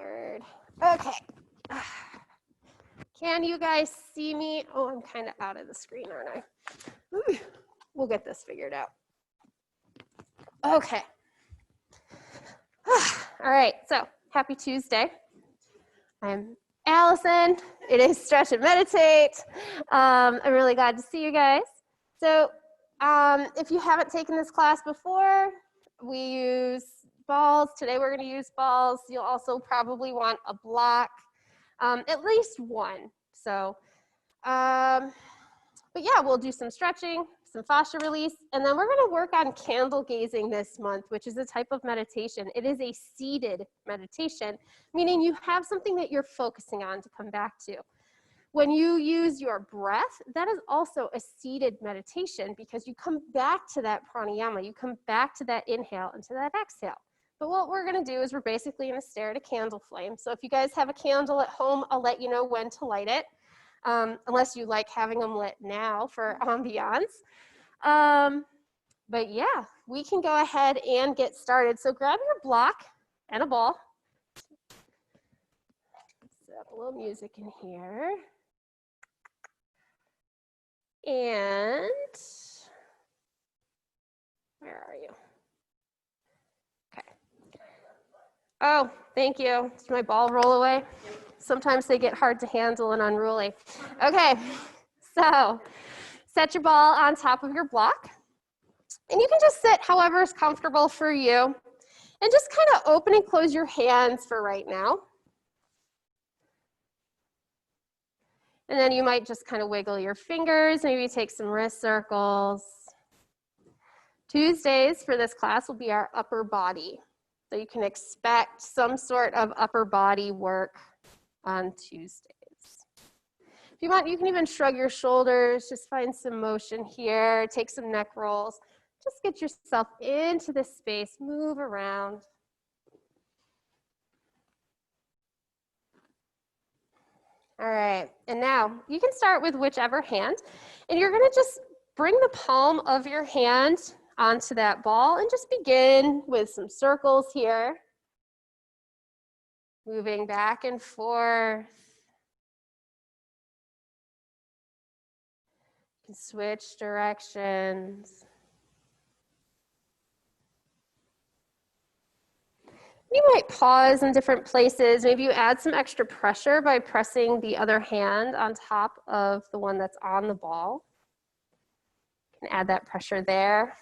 3rd. Okay. Can you guys see me? Oh, I'm kind of out of the screen, aren't I? Ooh, we'll get this figured out. Okay. All right, so happy Tuesday. I'm Allison. It is Stretch and Meditate. I'm really glad to see you guys. So if you haven't taken this class before, we use balls. Today we're going to use balls. You'll also probably want a block, at least one. So, but yeah, we'll do some stretching, some fascia release, and then we're going to work on candle gazing this month, which is a type of meditation. It is a seated meditation, meaning you have something that you're focusing on to come back to. When you use your breath, that is also a seated meditation because you come back to that pranayama, you come back to that inhale and to that exhale. But what we're going to do is we're basically going to stare at a candle flame. So if you guys have a candle at home, I'll let you know when to light it. Unless you like having them lit now for ambiance. But yeah, we can go ahead and get started. So grab your block and a ball. Set up a little music in here. And where are you? Okay. Oh, thank you. Did my ball roll away? Sometimes they get hard to handle and unruly. Okay, so set your ball on top of your block. And you can just sit however is comfortable for you. And just kind of open and close your hands for right now. And then you might just kind of wiggle your fingers, maybe take some wrist circles. Tuesdays for this class will be our upper body. So you can expect some sort of upper body work on Tuesdays. If you want, you can even shrug your shoulders, just find some motion here, take some neck rolls. Just get yourself into this space, move around. All right, and now you can start with whichever hand, and you're gonna just bring the palm of your hand onto that ball and just begin with some circles here. Moving back and forth. You can switch directions. You might pause in different places. Maybe you add some extra pressure by pressing the other hand on top of the one that's on the ball. You can add that pressure there.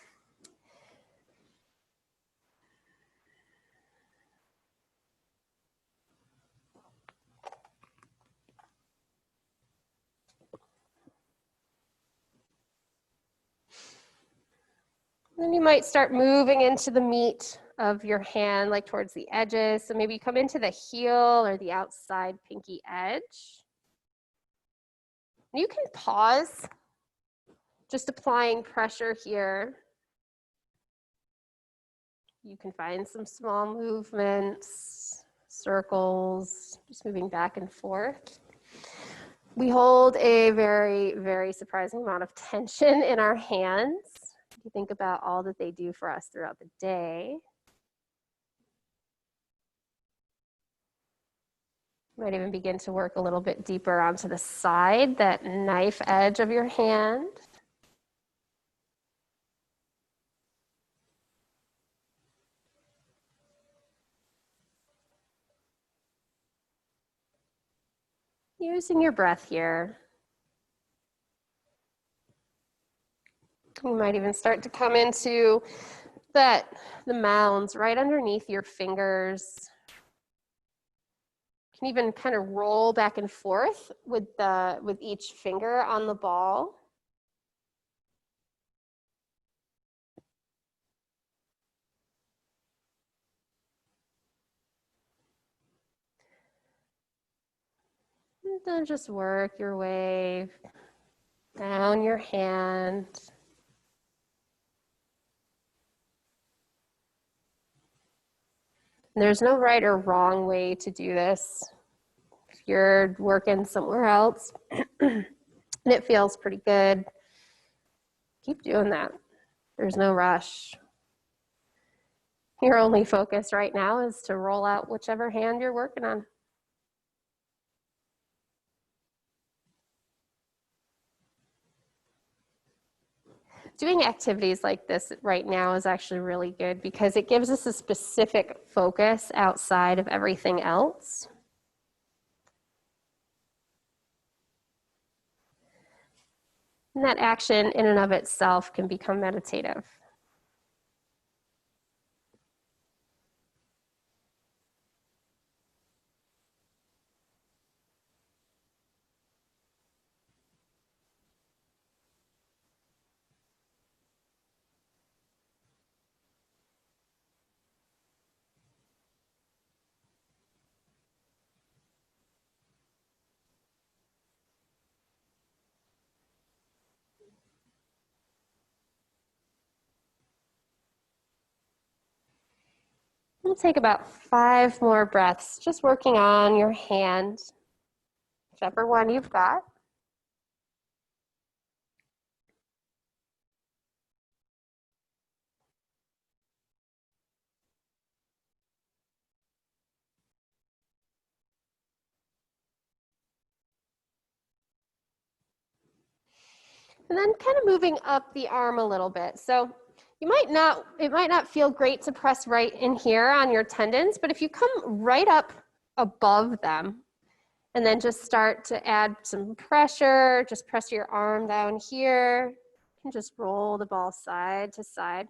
Then you might start moving into the meat of your hand, like towards the edges. So maybe you come into the heel or the outside pinky edge. You can pause, just applying pressure here. You can find some small movements, circles, just moving back and forth. We hold a very, very surprising amount of tension in our hands. If you think about all that they do for us throughout the day. You might even begin to work a little bit deeper onto the side, that knife edge of your hand. Using your breath here. You might even start to come into the mounds right underneath your fingers. You can even kind of roll back and forth with each finger on the ball. And then just work your way down your hand. There's no right or wrong way to do this. If you're working somewhere else and it feels pretty good, keep doing that. There's no rush. Your only focus right now is to roll out whichever hand you're working on. Doing activities like this right now is actually really good because it gives us a specific focus outside of everything else. And that action in and of itself can become meditative. We'll take about 5 more breaths, just working on your hand, whichever one you've got. And then kind of moving up the arm a little bit. So it might not feel great to press right in here on your tendons, but if you come right up above them and then just start to add some pressure, just press your arm down here, you can just roll the ball side to side.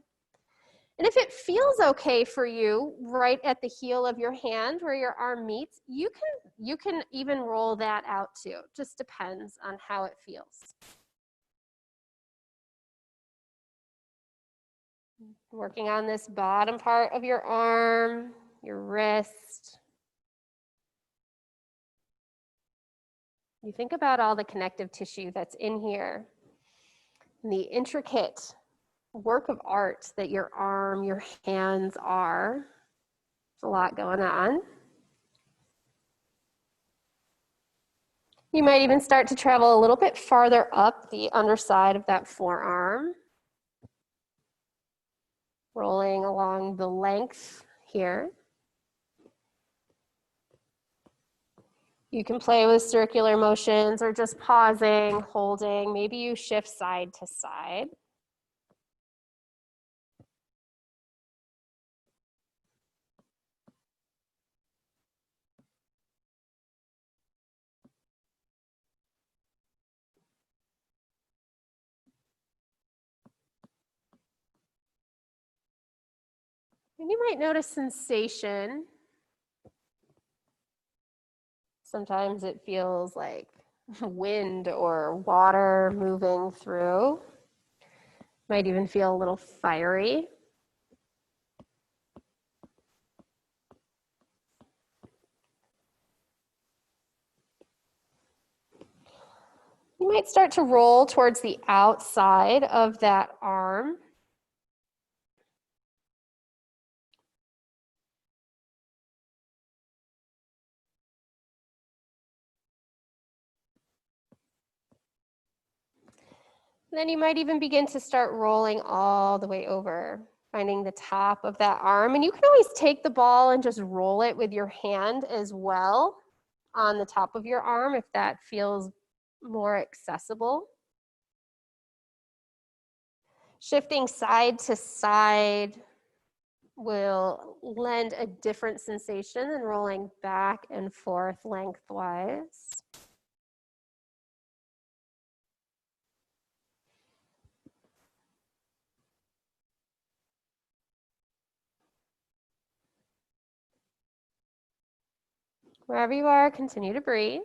And if it feels okay for you right at the heel of your hand where your arm meets, you can even roll that out too. Just depends on how it feels. Working on this bottom part of your arm, your wrist. You think about all the connective tissue that's in here and the intricate work of art that your arm, your hands are. There's a lot going on. You might even start to travel a little bit farther up the underside of that forearm. Rolling along the length here. You can play with circular motions or just pausing, holding. Maybe you shift side to side. And you might notice sensation. Sometimes it feels like wind or water moving through. Might even feel a little fiery. You might start to roll towards the outside of that arm. Then you might even begin to start rolling all the way over, finding the top of that arm. And you can always take the ball and just roll it with your hand as well on the top of your arm if that feels more accessible. Shifting side to side will lend a different sensation than rolling back and forth lengthwise. Wherever you are, continue to breathe.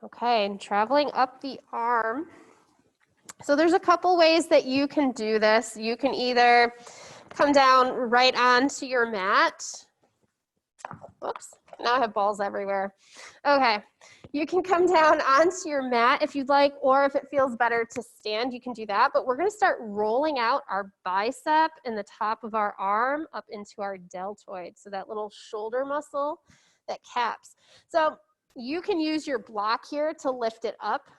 Okay, and traveling up the arm. So there's a couple ways that you can do this. You can either come down right onto your mat. Oops, now I have balls everywhere. Okay, You can come down onto your mat if you'd like, or if it feels better to stand, you can do that. But we're gonna start rolling out our bicep and the top of our arm up into our deltoid. So that little shoulder muscle that caps. So you can use your block here to lift it up.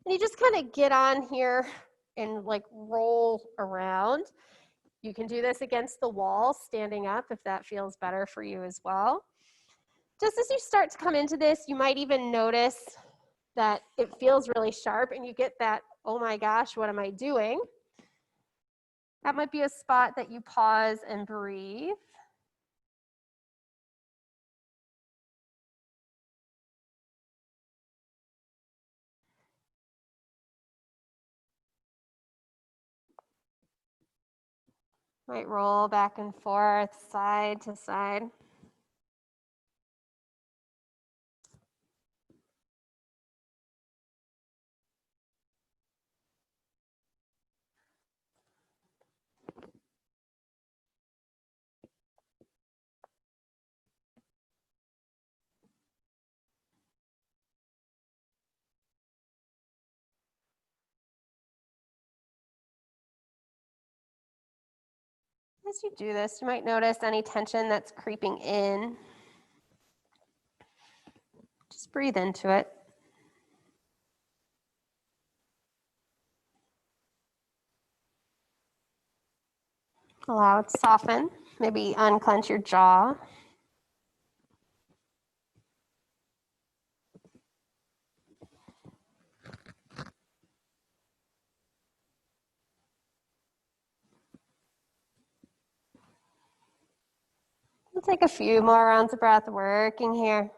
And you just kind of get on here and like roll around. You can do this against the wall, standing up if that feels better for you as well. Just as you start to come into this, you might even notice that it feels really sharp and you get that, oh my gosh, what am I doing? That might be a spot that you pause and breathe. Might roll back and forth, side to side. As you do this, you might notice any tension that's creeping in. Just breathe into it. Allow it to soften. Maybe unclench your jaw. We'll take a few more rounds of breath working here.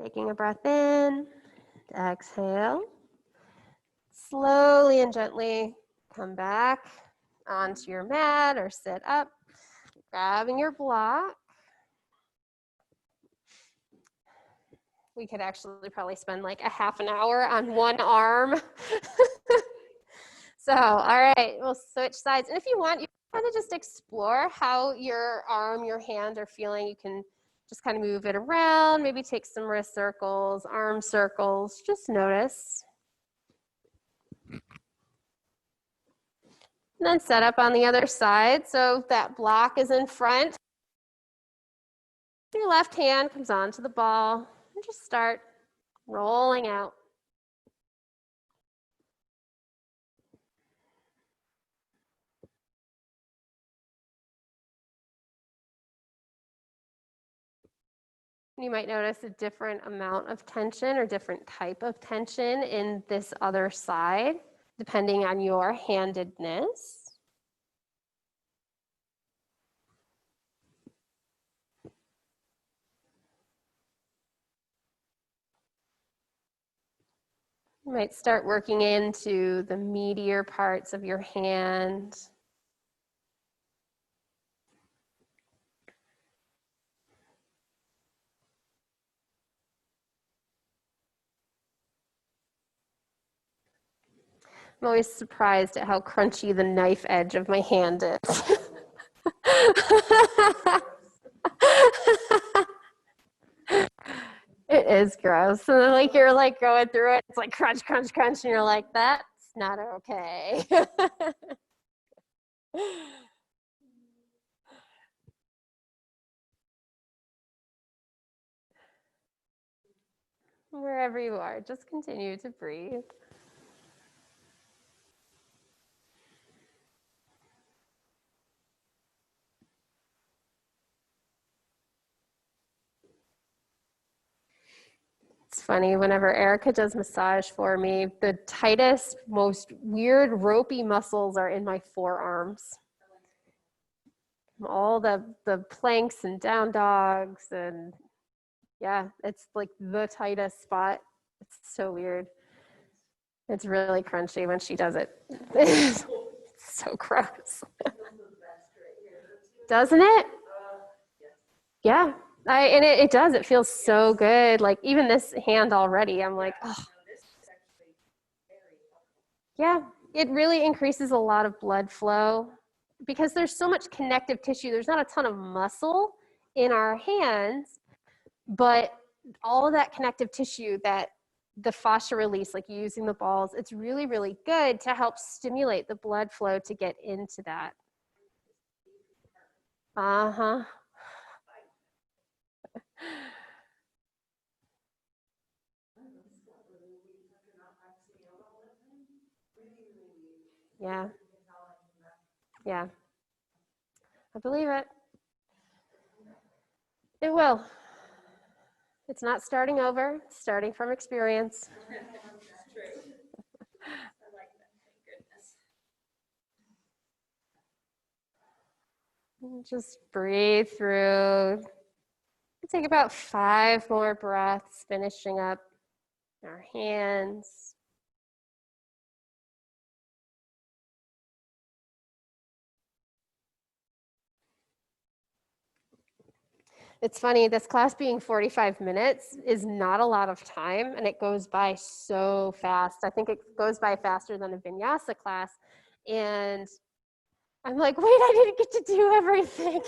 Taking a breath in, exhale. Slowly and gently come back onto your mat or sit up, grabbing your block. We could actually probably spend like a half an hour on one arm. So, all right, we'll switch sides. And if you want, you can kind of just explore how your arm, your hand are feeling. You can just kind of move it around, maybe take some wrist circles, arm circles, just notice. And then set up on the other side. So that block is in front. Your left hand comes onto the ball and just start rolling out. You might notice a different amount of tension or different type of tension in this other side, depending on your handedness. You might start working into the meatier parts of your hand. I'm always surprised at how crunchy the knife edge of my hand is. It is gross. So like you're like going through it, it's like crunch, crunch, crunch, and you're like, that's not okay. Wherever you are, just continue to breathe. It's funny, whenever Erica does massage for me, the tightest, most weird ropey muscles are in my forearms. All the planks and down dogs, and yeah, it's like the tightest spot. It's so weird. It's really crunchy when she does it. It's so gross. Doesn't it? Yeah. And it does. It feels so good. Like even this hand already, I'm like, oh. Yeah. it really increases a lot of blood flow because there's so much connective tissue. There's not a ton of muscle in our hands, but all of that connective tissue that the fascia release, like using the balls, it's really, really good to help stimulate the blood flow to get into that. Uh-huh. Yeah. Yeah. I believe it. It will. It's not starting over, it's starting from experience. Just breathe through. Take about 5 more breaths, finishing up our hands. It's funny, this class being 45 minutes is not a lot of time, and it goes by so fast. I think it goes by faster than a vinyasa class. And I'm like, wait, I didn't get to do everything.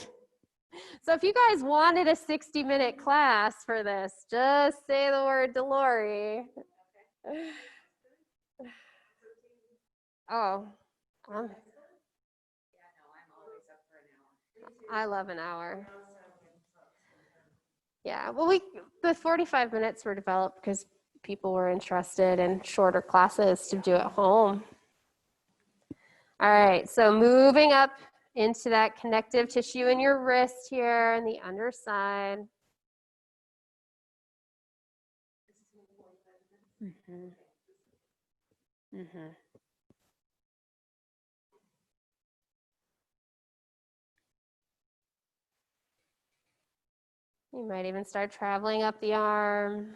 So if you guys wanted a 60-minute class for this, just say the word to Lori. Oh, I love an hour. Yeah, well, the 45 minutes were developed because people were interested in shorter classes to do at home. All right, so moving up into that connective tissue in your wrist here and the underside. Mm-hmm. Mm-hmm. You might even start traveling up the arm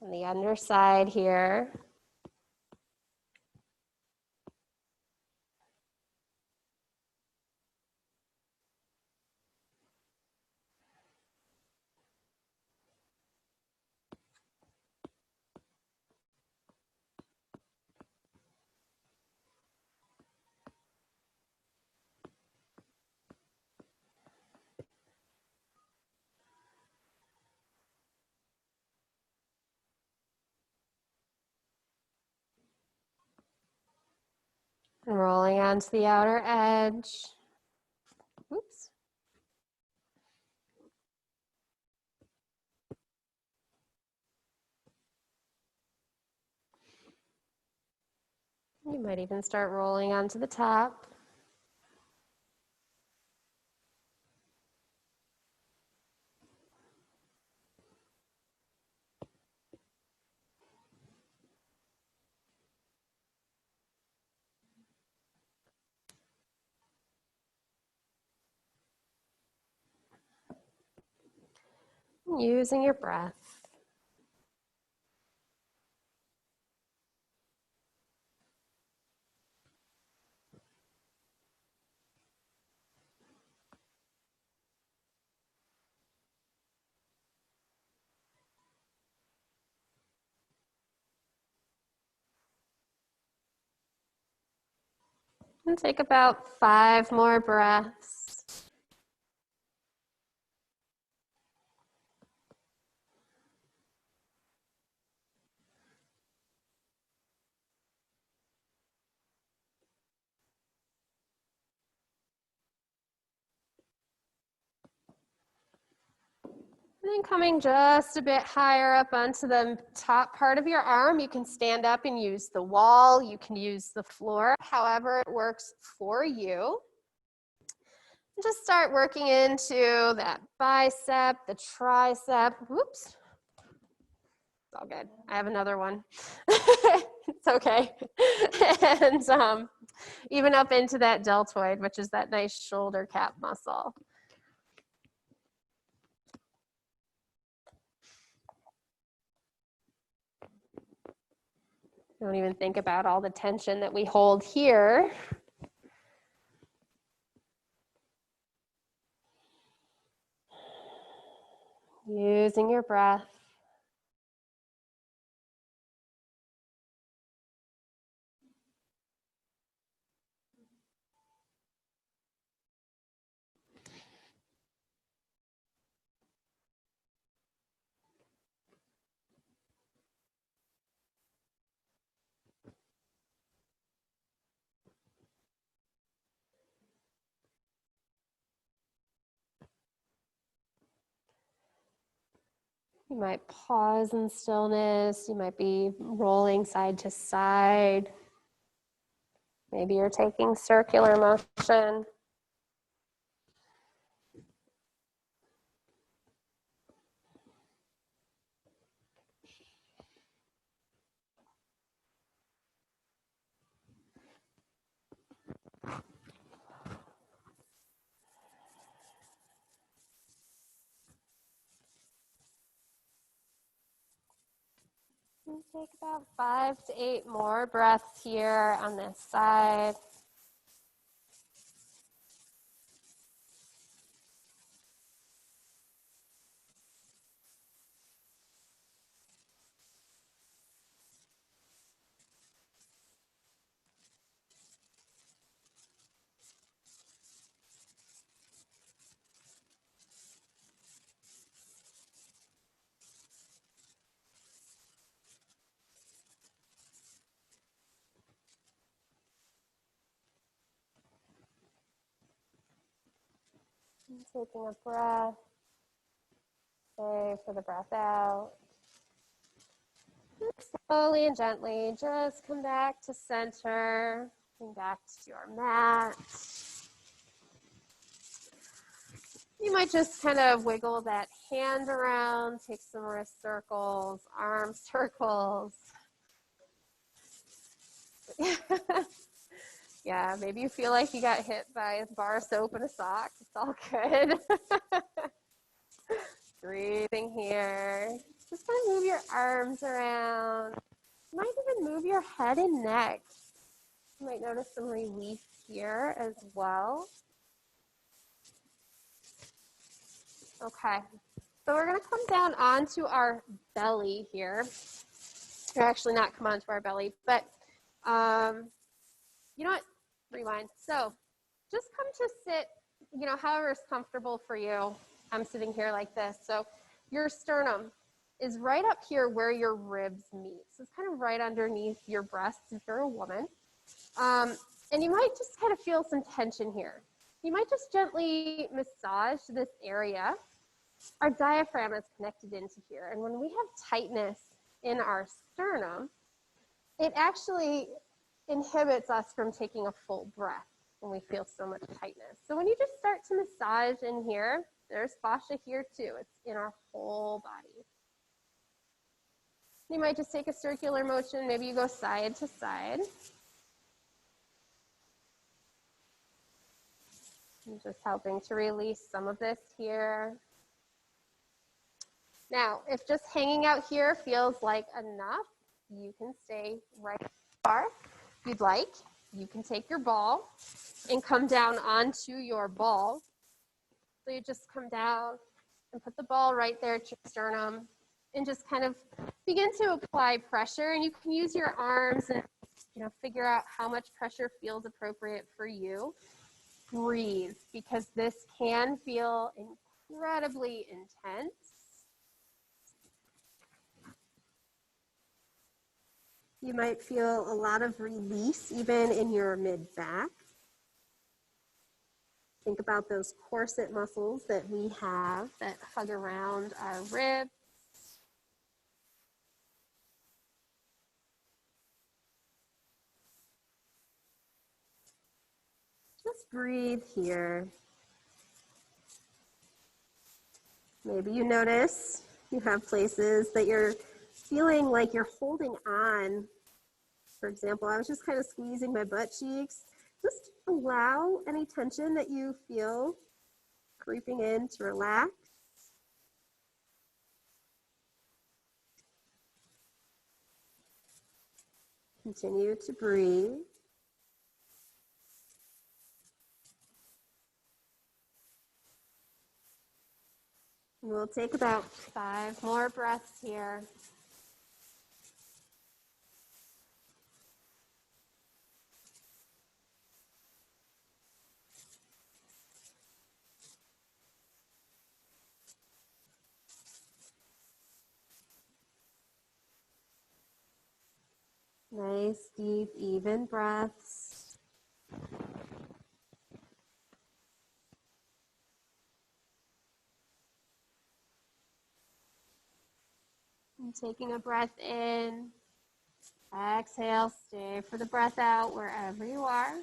and the underside here. And rolling onto the outer edge. Oops. You might even start rolling onto the top. Using your breath. And take about 5 more breaths. And then coming just a bit higher up onto the top part of your arm, you can stand up and use the wall. You can use the floor, however it works for you. And just start working into that bicep, the tricep. Whoops. It's all good. I have another one. It's okay. And even up into that deltoid, which is that nice shoulder cap muscle. Don't even think about all the tension that we hold here. Using your breath. You might pause in stillness. You might be rolling side to side. Maybe you're taking circular motion. Take about 5 to 8 more breaths here on this side. And taking a breath. Stay for the breath out. Slowly and gently, just come back to center, come back to your mat. You might just kind of wiggle that hand around, take some wrist circles, arm circles. Yeah, maybe you feel like you got hit by a bar of soap and a sock. It's all good. Breathing here. Just kind of move your arms around. You might even move your head and neck. You might notice some relief here as well. Okay, so we're gonna come down onto our belly here. Or actually not come onto our belly, but you know what? Rewind. So just come to sit, however is comfortable for you. I'm sitting here like this. So your sternum is right up here where your ribs meet. So it's kind of right underneath your breasts if you're a woman. And you might just kind of feel some tension here. You might just gently massage this area. Our diaphragm is connected into here. And when we have tightness in our sternum, it actually inhibits us from taking a full breath when we feel so much tightness. So when you just start to massage in here, there's fascia here too. It's in our whole body. You might just take a circular motion. Maybe you go side to side. I'm just helping to release some of this here. Now, if just hanging out here feels like enough, you can stay right where if you'd like. You can take your ball and come down onto your ball. So you just come down and put the ball right there at your sternum and just kind of begin to apply pressure. And you can use your arms and figure out how much pressure feels appropriate for you. Breathe, because this can feel incredibly intense. You might feel a lot of release even in your mid-back. Think about those corset muscles that we have that hug around our ribs. Just breathe here. Maybe you notice you have places that you're feeling like you're holding on. For example, I was just kind of squeezing my butt cheeks. Just allow any tension that you feel creeping in to relax. Continue to breathe. We'll take about 5 more breaths here. Nice, deep, even breaths. And taking a breath in. Exhale, stay for the breath out wherever you are.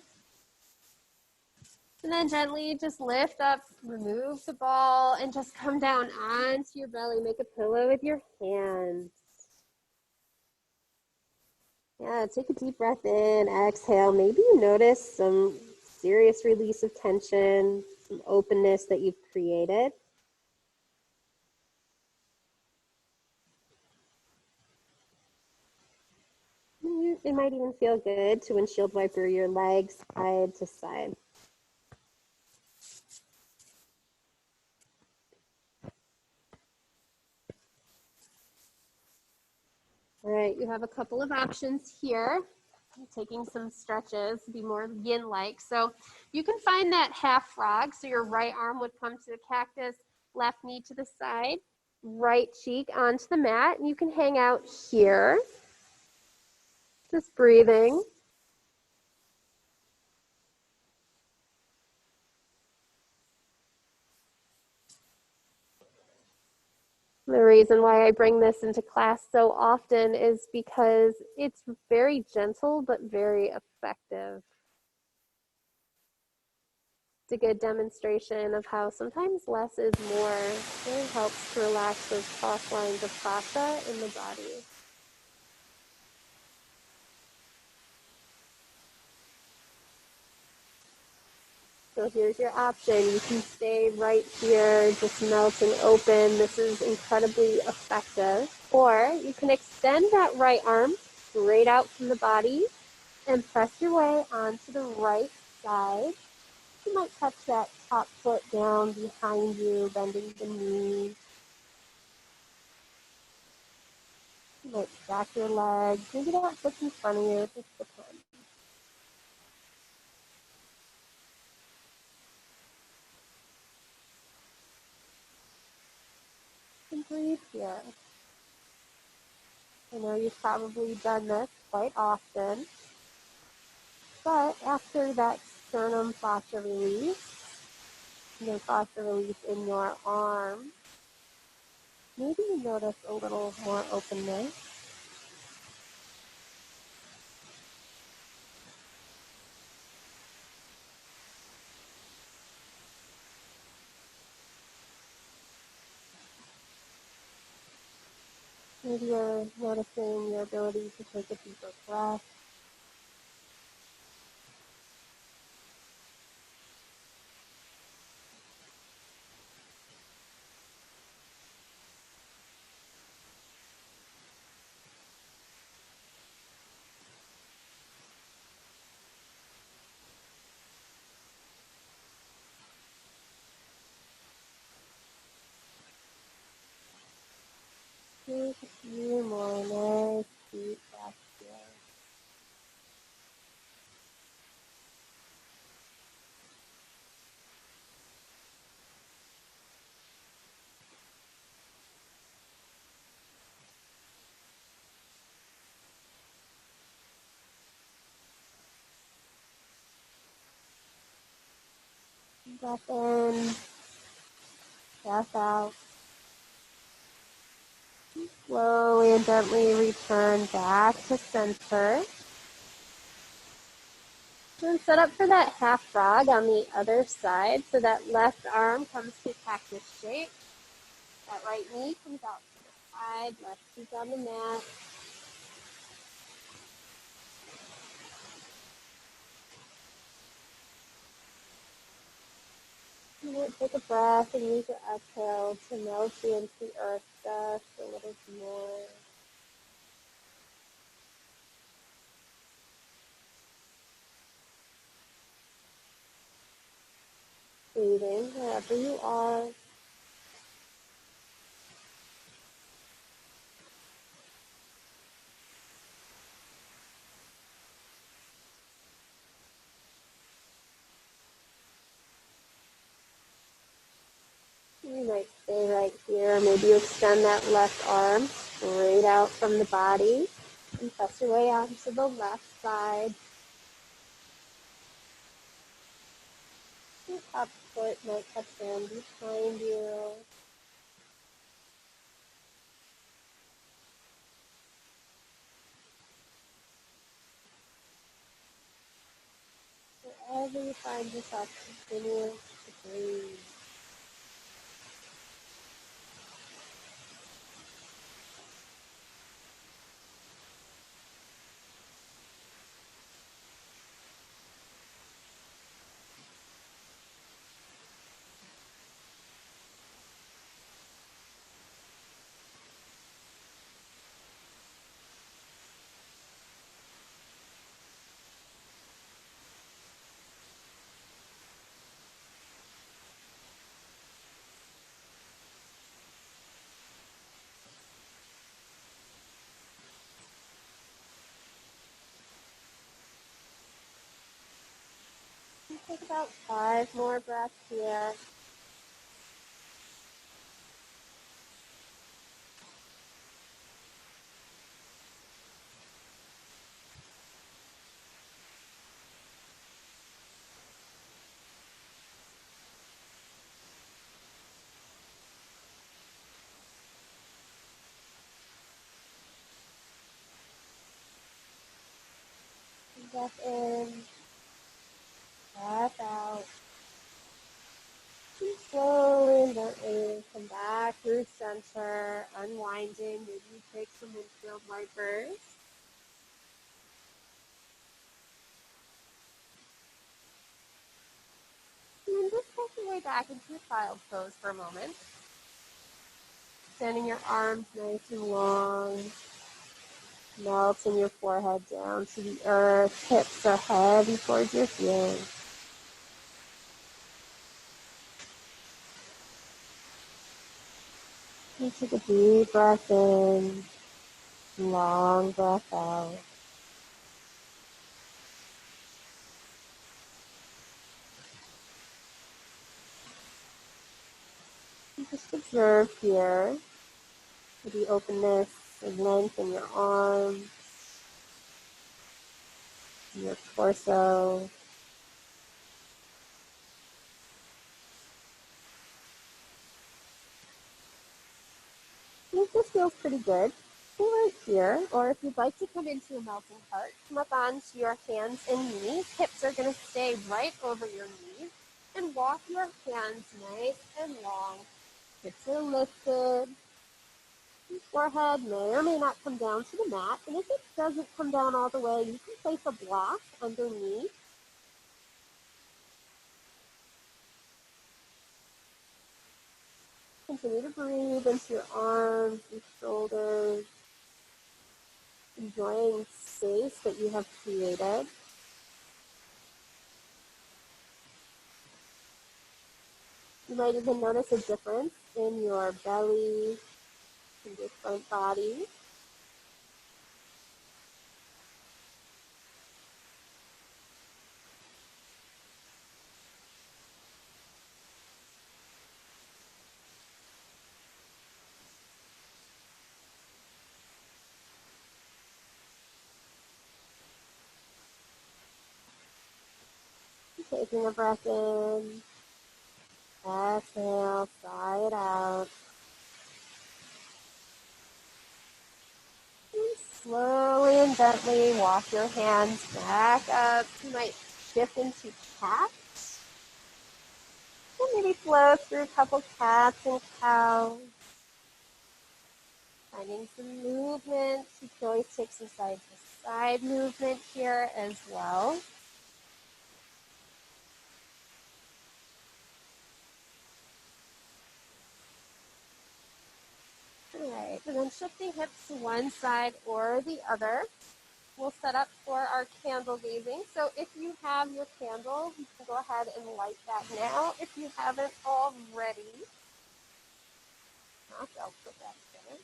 And then gently just lift up, remove the ball, and just come down onto your belly. Make a pillow with your hands. Yeah, take a deep breath in, exhale. Maybe you notice some serious release of tension, some openness that you've created. It might even feel good to windshield wiper your legs side to side. All right, you have a couple of options here. Taking some stretches, be more yin-like. So you can find that half frog. So your right arm would come to the cactus, left knee to the side, right cheek onto the mat. And you can hang out here, just breathing. The reason why I bring this into class so often is because it's very gentle but very effective. It's a good demonstration of how sometimes less is more. It really helps to relax those cross lines of fascia in the body. So here's your option. You can stay right here, just melting open. This is incredibly effective. Or you can extend that right arm straight out from the body and press your way onto the right side. You might touch that top foot down behind you, bending the knee. You might stack your legs. Maybe that foot's in front of you. It just depends. And breathe here. I know you've probably done this quite often, but after that sternum fascia release, and then fascia release in your arm, maybe you notice a little more openness. Maybe you're noticing your ability to take a deeper breath. Take a few more nice deep breaths here. Breath in, breath out. Slowly and gently return back to center. And set up for that half frog on the other side. So that left arm comes to cactus shape. That right knee comes out to the side, left cheek on the mat. Take a breath and use your exhale to melt you into the earth just a little more. Breathing wherever you are. You might stay right here. Maybe you extend that left arm straight out from the body and press your way onto the left side. Your top foot might touch down behind you. wherever you find yourself, continue to breathe. And take about 5 more breaths here. Breath in, breath out. And slowly and gently come back through center, unwinding. Maybe you take some windshield wipers. And then just take your way back into your child's pose for a moment. Extending your arms nice and long. Melting your forehead down to the earth. Hips are heavy towards your heels. You take a deep breath in, long breath out. And just observe here the openness and length in your arms, your torso. And if this feels pretty good, stay right here, or if you'd like to come into a melting heart, come up onto your hands and knees. Hips are going to stay right over your knees, and walk your hands nice and long. Hips are lifted. Your forehead may or may not come down to the mat, and if it doesn't come down all the way, you can place a block underneath. Continue to breathe into your arms and shoulders, enjoying space that you have created. You might even notice a difference in your belly and your front body. Taking a breath in, exhale, sigh it out. And slowly and gently walk your hands back up. You might shift into cat. And maybe flow through a couple cats and cows. Finding some movement. You can always take some side to side movement here as well. All right, and then shifting hips to one side or the other. We'll set up for our candle gazing. So if you have your candle, you can go ahead and light that now. If you haven't already, I'll put that together.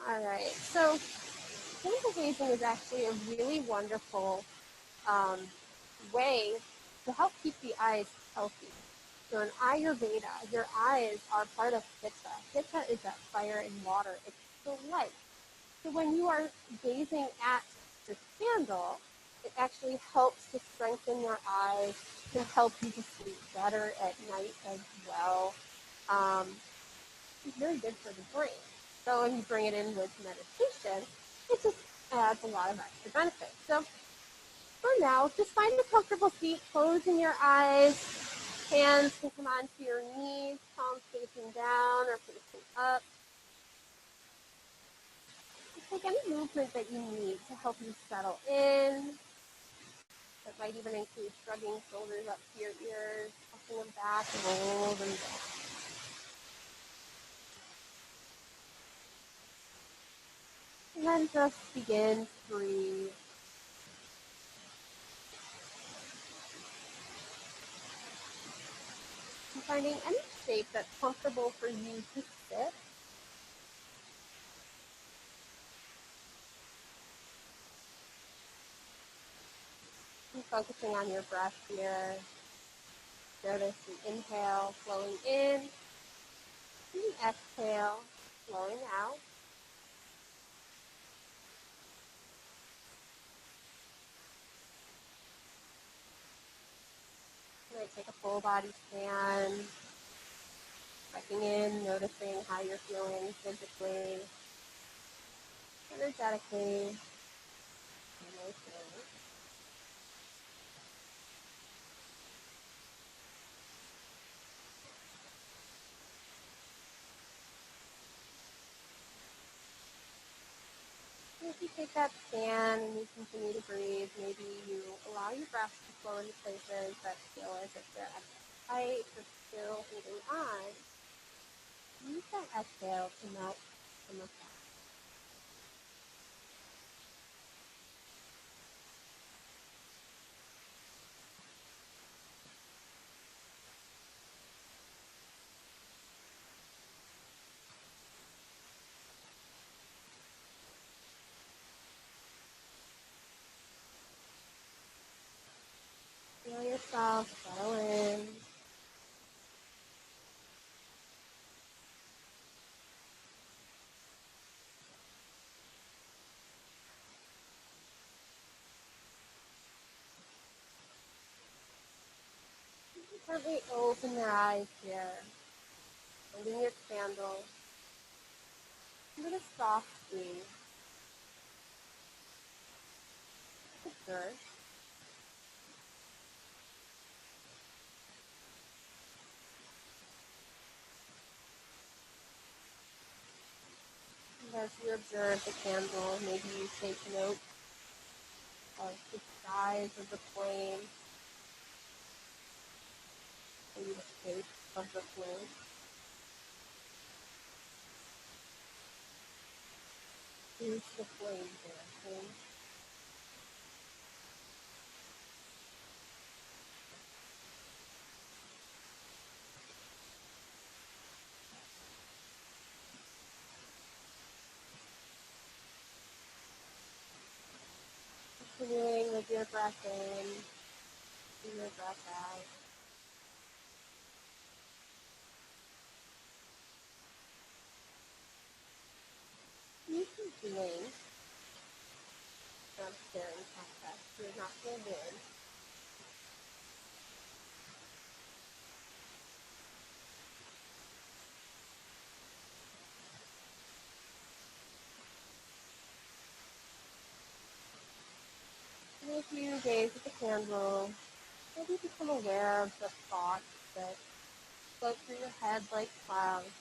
All right, so candle gazing is actually a really wonderful way to help keep the eyes healthy. So in Ayurveda, your eyes are part of Pitta. Pitta is that fire and water. It's the light. So when you are gazing at the candle, it actually helps to strengthen your eyes, can help you to sleep better at night as well. It's very good for the brain. So when you bring it in with meditation, it just adds a lot of extra benefits. So for now, just find a comfortable seat, closing your eyes. Hands can come onto your knees, palms facing down or facing up. Just take any movement that you need to help you settle in. That might even include shrugging shoulders up to your ears, pushing them back, roll them down. And then just begin to breathe. And finding any shape that's comfortable for you to sit. And focusing on your breath here. Notice the inhale flowing in, and the exhale flowing out. You might take a full body scan, checking in, noticing how you're feeling physically, energetically, emotionally. And if you take that scan and you continue to breathe, maybe you allow your breath to flow into places that feel as if they're at tight or still holding on. Use that exhale to melt some of that. Feel yourself settle in. Gently open your eyes here, holding your candle. Give it a soft breeze. Observe. And as you observe the candle, maybe you take note of the size of the flame, maybe the shape of the flame. Use the flame here. Continuing with your breath in, and your breath out. You can blink. I'm staring past that. You're not pulled in. And as you gaze at the candle, maybe become aware of the thoughts that float through your head like clouds.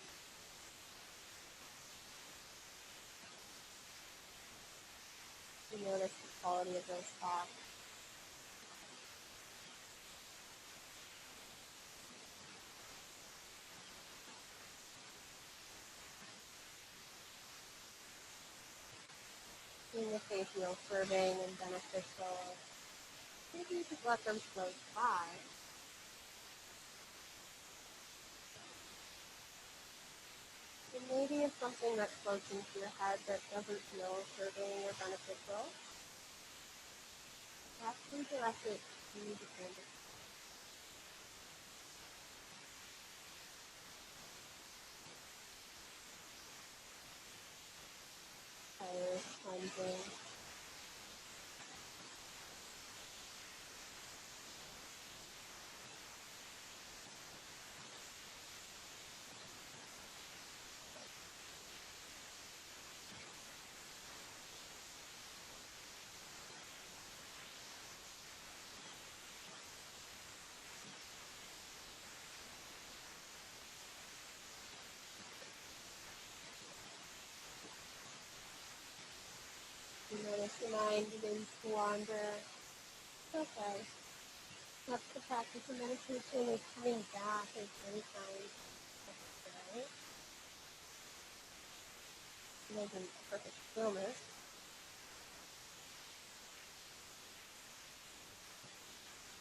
You notice the quality of those thoughts. Seeing if they feel serving and beneficial. Maybe you just let them float by. And maybe if something that floats into your head that doesn't feel serving or beneficial, perhaps redirect it to the candle. breathing. You notice your mind begins to wander. Okay. That's the practice of meditation is coming back as many times as today. Live in perfect stillness.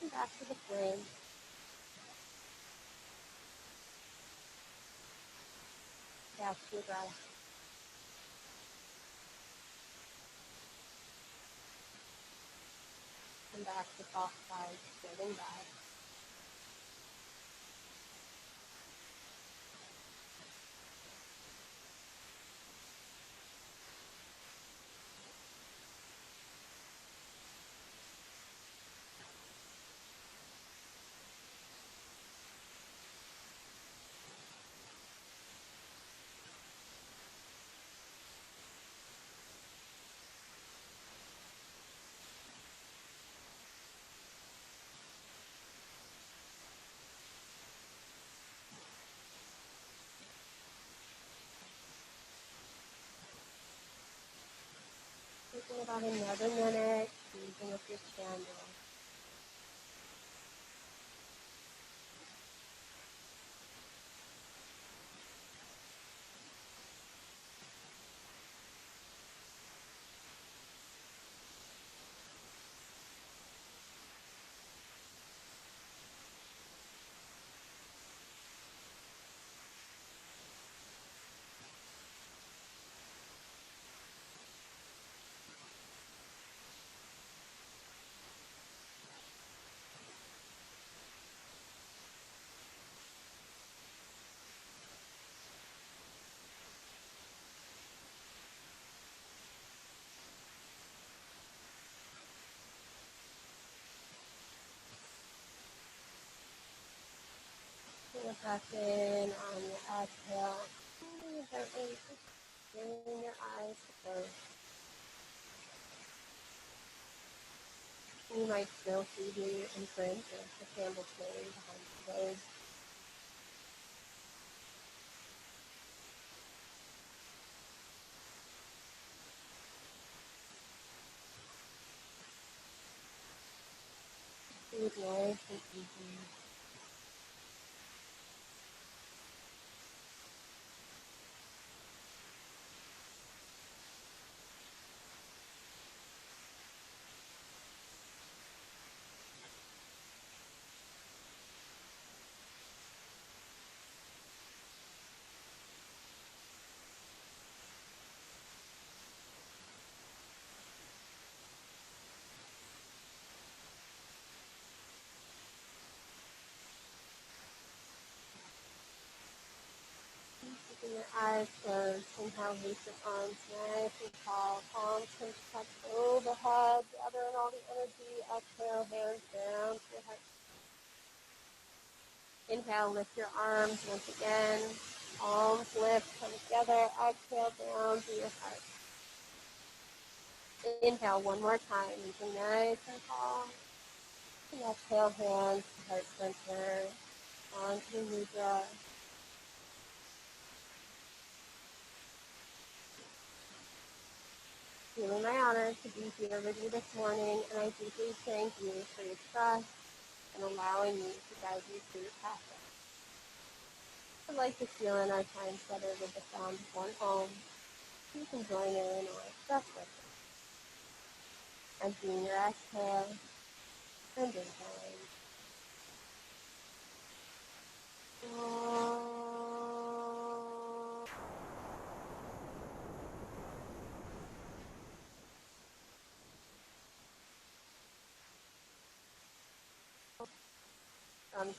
And back to the flame. Back to your breath. And back to soft sides, floating by. Taking about another minute, using up your candle. Pull it back in on your exhale. And gently just bring your eyes close. You might still see the imprint of the candle flame behind the nose. Breathe nice and easy. Keeping your eyes closed, inhale, reach your arms nice and tall. Palms can touch overhead, gather in all the energy. Exhale, hands down to your heart. Inhale, lift your arms once again. Palms lift, come together. Exhale, down to your heart. Inhale one more time, reaching nice and tall. And exhale, hands to heart center, onto mudra. Feeling my honor to be here with you this morning, and I deeply thank you for your trust and allowing me to guide you through your practice. I'd like to feel in our time together with the sound of one home. You can join in or just listen. Emptying your exhale and inhaling.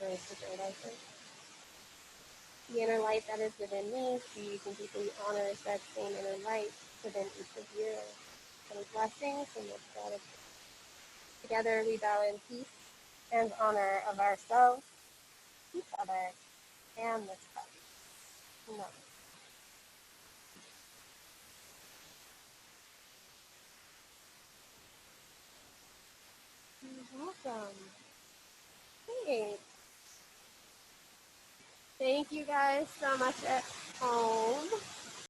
Grace the great I think. The inner light that is within me sees and deeply honors that same inner light within each of you. and blessings and this gratitude. Together we bow in peace and honor of ourselves, each other, and this place. No. Welcome. Thanks. Thank you guys so much at home.